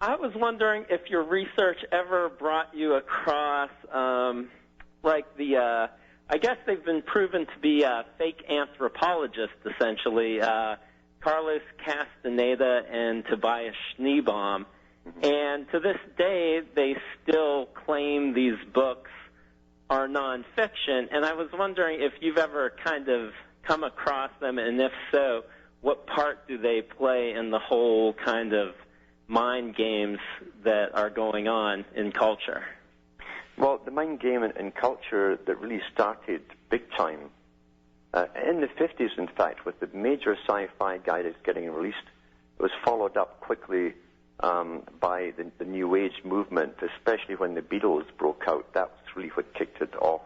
I was wondering if your research ever brought you across, I guess they've been proven to be fake anthropologists, essentially, Carlos Castaneda and Tobias Schneebaum. And to this day, they still claim these books are nonfiction. And I was wondering if you've ever kind of come across them, and if so, what part do they play in the whole kind of mind games that are going on in culture? Well, the mind game in culture that really started big time in the 50s, in fact, with the major sci-fi guidance getting released, it was followed up quickly by the New Age movement, especially when the Beatles broke out. That's really what kicked it off.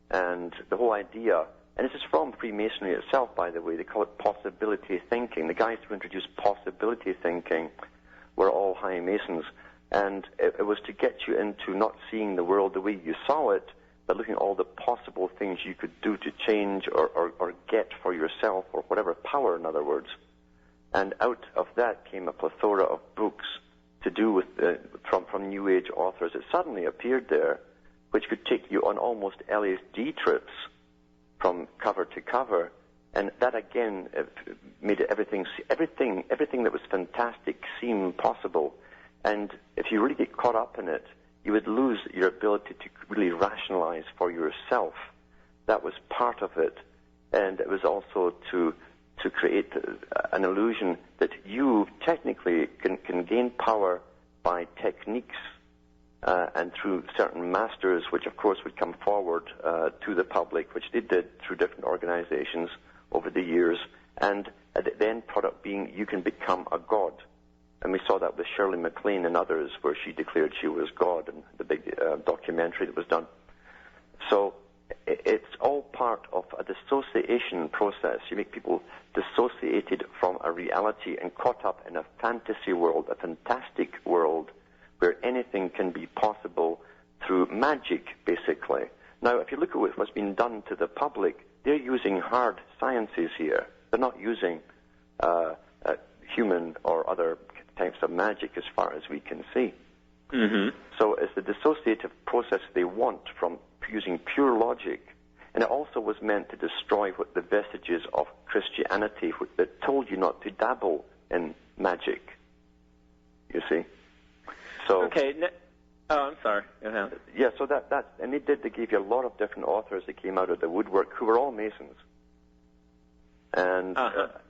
And the whole idea, and this is from Freemasonry itself, by the way, they call it possibility thinking. The guys who introduced possibility thinking were all high Masons. And it was to get you into not seeing the world the way you saw it, but looking at all the possible things you could do to change or get for yourself, or whatever power, in other words. And out of that came a plethora of books to do with from New Age authors that suddenly appeared there, which could take you on almost LSD trips from cover to cover. And that, again, made everything that was fantastic seem possible. And if you really get caught up in it, you would lose your ability to really rationalize for yourself. That was part of it. And it was also to create an illusion that you technically can gain power by techniques and through certain masters, which of course would come forward to the public, which they did through different organizations over the years. And the end product being you can become a god. And we saw that with Shirley MacLaine and others, where she declared she was God, and the big documentary that was done. So it's all part of a dissociation process. You make people dissociated from a reality and caught up in a fantasy world, a fantastic world, where anything can be possible through magic, basically. Now, if you look at what's been done to the public, they're using hard sciences here. They're not using human or other types of magic as far as we can see. Mm-hmm. So it's the dissociative process they want from using pure logic. And it also was meant to destroy what the vestiges of Christianity that told you not to dabble in magic. You see? So okay. I'm sorry. Go ahead. Yeah, so and they gave you a lot of different authors that came out of the woodwork who were all Masons. And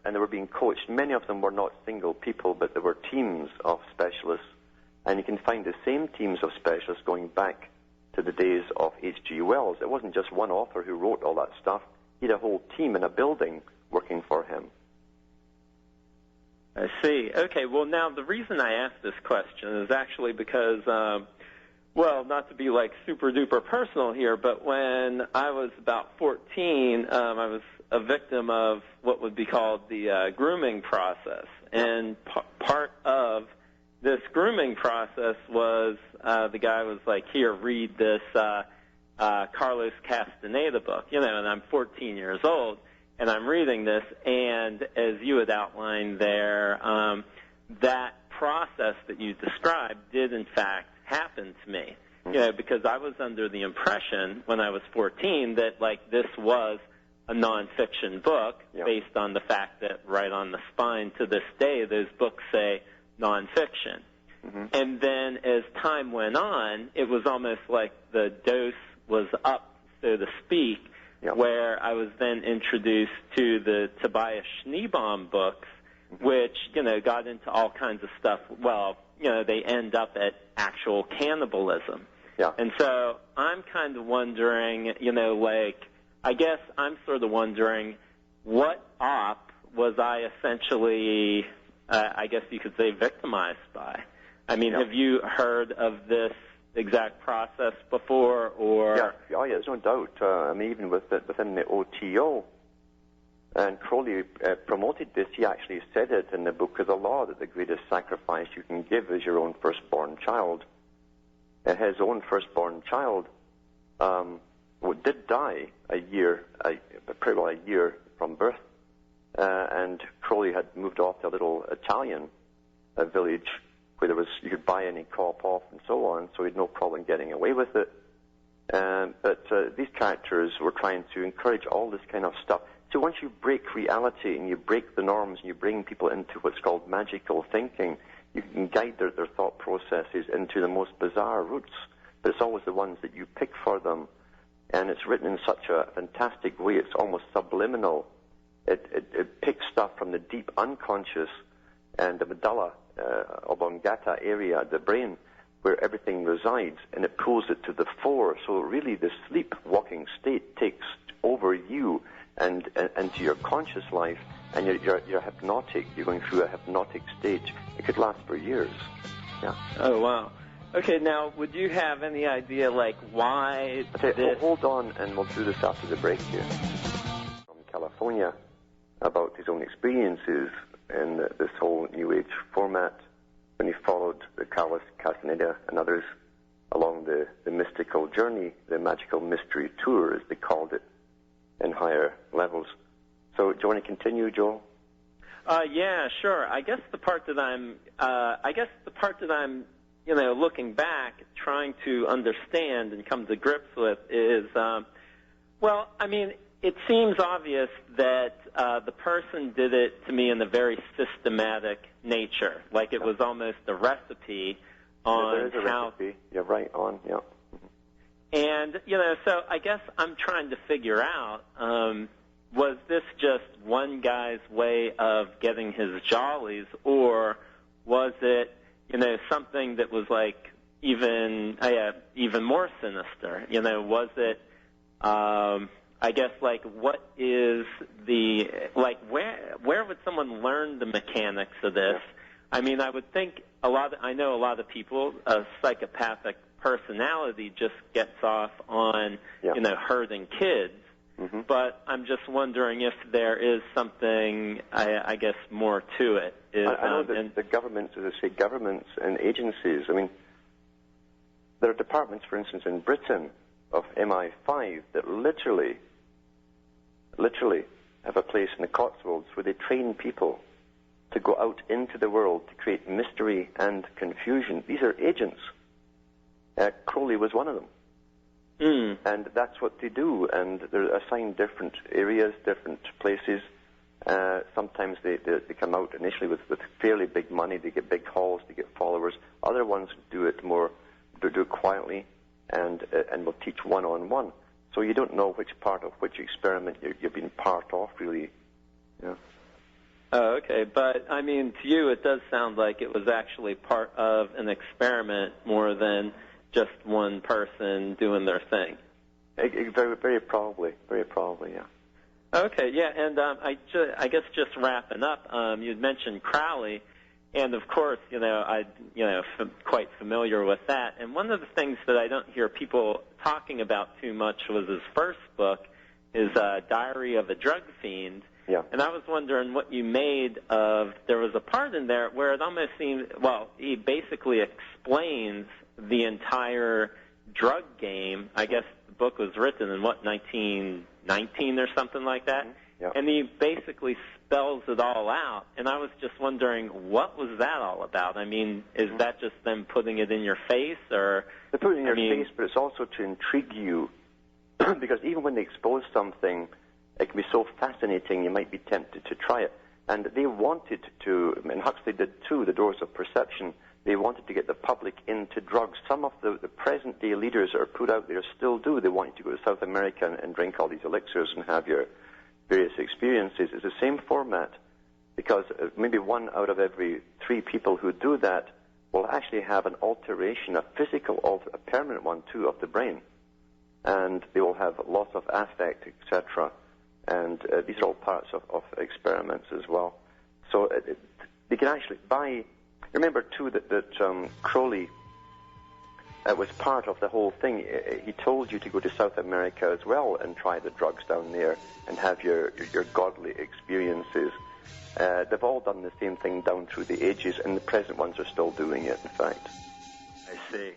they were being coached. Many of them were not single people, but there were teams of specialists. And you can find the same teams of specialists going back to the days of H.G. Wells. It wasn't just one author who wrote all that stuff. He had a whole team in a building working for him. I see. Okay, well, now the reason I asked this question is actually because, not to be like super-duper personal here, but when I was about 14, I was a victim of what would be called the grooming process. And part of this grooming process was the guy was like, here, read this Carlos Castaneda book, and I'm 14 years old, and I'm reading this, and as you had outlined there, that process that you described did, in fact, happen to me, because I was under the impression when I was 14 that, like, this was a nonfiction book based on the fact that right on the spine to this day, those books say nonfiction. Mm-hmm. And then as time went on, it was almost like the dose was up, so to speak, where I was then introduced to the Tobias Schneebaum books, which, got into all kinds of stuff. Well, they end up at actual cannibalism. Yeah. And so I'm kind of wondering, I guess I'm sort of wondering what op was I essentially, I guess you could say, victimized by? I mean, have you heard of this exact process before, or? Yeah, there's no doubt. Even within the OTO, and Crowley promoted this. He actually said it in the Book of the Law that the greatest sacrifice you can give is your own firstborn child. And his own firstborn child did die pretty well a year from birth, and Crowley had moved off to a little Italian village where you any cop off and so on, so he had no problem getting away with it. But these characters were trying to encourage all this kind of stuff. So once you break reality and you break the norms and you bring people into what's called magical thinking, you can guide their thought processes into the most bizarre routes. But it's always the ones that you pick for them. And it's written in such a fantastic way, it's almost subliminal. It picks stuff from the deep unconscious and the medulla oblongata area, the brain, where everything resides, and it pulls it to the fore. So really the sleepwalking state takes over you and into your conscious life, and you're hypnotic. You're going through a hypnotic stage. It could last for years. Yeah. Oh, wow. Okay, now, would you have any idea, like, why this... Hold on, and we'll do this after the break here. From California, about his own experiences in this whole New Age format, when he followed the Carlos Castaneda and others along the mystical journey, the magical mystery tour, as they called it, in higher levels. So, do you want to continue, Joel? Yeah, sure. I guess the part that I'm looking back, trying to understand and come to grips with is, it seems obvious that the person did it to me in a very systematic nature, like it was almost a recipe on there is a how... recipe. You're right on, yeah. And, so I guess I'm trying to figure out, was this just one guy's way of getting his jollies, or was it, something that was like even more sinister? Was it, I guess, like, what is the, like, where would someone learn the mechanics of this? I mean, I would think I know a lot of people, a psychopathic personality just gets off on, hurting kids. Mm-hmm. But I'm just wondering if there is something, I guess, more to it. I know that the governments, as I say, governments and agencies, I mean, there are departments, for instance, in Britain of MI5 that literally have a place in the Cotswolds where they train people to go out into the world to create mystery and confusion. These are agents. Crowley was one of them. Mm. And that's what they do, and they're assigned different areas, different places. Sometimes they come out initially with fairly big money. They get big halls, they get followers. Other ones do it quietly, and will teach one-on-one. So you don't know which part of which experiment you've been part of, really. Yeah. Oh, okay. But, I mean, to you it does sound like it was actually part of an experiment more than just one person doing their thing. Very, very probably, yeah. Okay, yeah, and I guess just wrapping up, you'd mentioned Crowley, and of course, I'm quite familiar with that. And one of the things that I don't hear people talking about too much was his first book, his Diary of a Drug Fiend. Yeah. And I was wondering what you made of. There was a part in there where it almost seemed, he basically explains the entire drug game. I guess the book was written in, 1919 or something like that? Mm-hmm. Yep. And he basically spells it all out. And I was just wondering, what was that all about? I mean, is that just them putting it in your face? Or they put it in your face, but it's also to intrigue you. Because even when they expose something, it can be so fascinating you might be tempted to try it. And they wanted to, and Huxley did too, The Doors of Perception, they wanted to get the public into drugs. Some of the present-day leaders that are put out there still do. They want you to go to South America and drink all these elixirs and have your various experiences. It's the same format, because maybe 1 out of every 3 people who do that will actually have an alteration, a physical, a permanent one too, of the brain. And they will have loss of affect, etc. And these are all parts of experiments as well. So they can actually buy... Remember, too, that Crowley was part of the whole thing. He told you to go to South America as well and try the drugs down there and have your godly experiences. They've all done the same thing down through the ages, and the present ones are still doing it, in fact. I see.